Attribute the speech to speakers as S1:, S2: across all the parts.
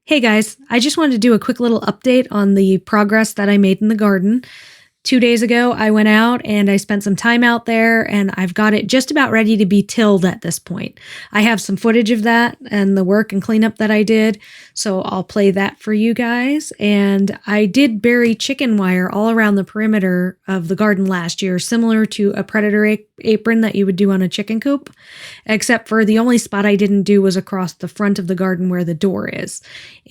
S1: Hey guys, I just wanted to do a quick little update on the progress that I made in the garden. 2 days ago, I went out and I spent some time out there, and I've got it just about ready to be tilled at this point. I have some footage of that and the work and cleanup that I did, so I'll play that for you guys. And I did bury chicken wire all around the perimeter of the garden last year, similar to a predator apron that you would do on a chicken coop, except for the only spot I didn't do was across the front of the garden where the door is.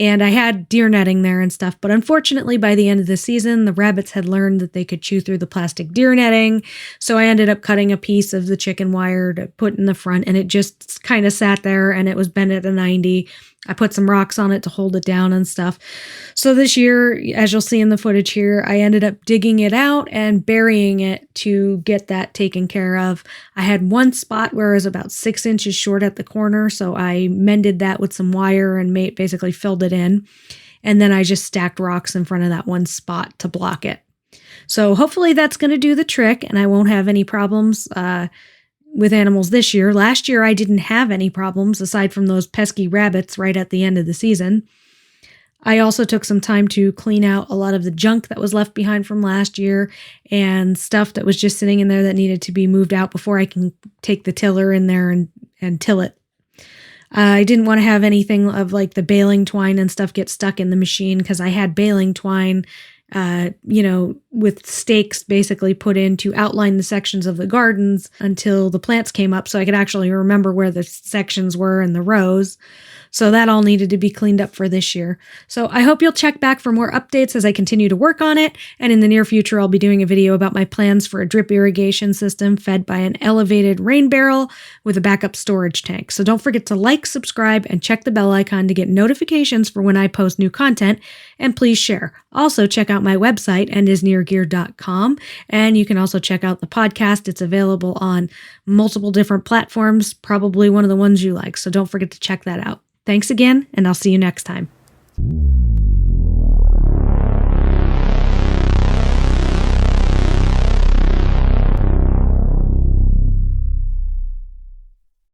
S1: And I had deer netting there and stuff, but unfortunately, by the end of the season, the rabbits had learned that they could chew through the plastic deer netting. So I ended up cutting a piece of the chicken wire to put in the front, and it just kind of sat there and it was bent at a 90. I put some rocks on it to hold it down and stuff. So this year, as you'll see in the footage here, I ended up digging it out and burying it to get that taken care of. I had one spot where it was about 6 inches short at the corner, so I mended that with some wire and basically filled it in. And then I just stacked rocks in front of that one spot to block it. So hopefully that's going to do the trick and I won't have any problems with animals this year. Last year, I didn't have any problems aside from those pesky rabbits right at the end of the season. I also took some time to clean out a lot of the junk that was left behind from last year and stuff that was just sitting in there that needed to be moved out before I can take the tiller in there and till it. I didn't want to have anything of like the baling twine and stuff get stuck in the machine because I had baling twine with stakes basically put in to outline the sections of the gardens until the plants came up so I could actually remember where the sections were in the rows. So that all needed to be cleaned up for this year. So I hope you'll check back for more updates as I continue to work on it. And in the near future, I'll be doing a video about my plans for a drip irrigation system fed by an elevated rain barrel with a backup storage tank. So don't forget to like, subscribe, and check the bell icon to get notifications for when I post new content. And please share. Also check out my website, andisneargear.com. And you can also check out the podcast. It's available on multiple different platforms, probably one of the ones you like. So don't forget to check that out. Thanks again, and I'll see you next time.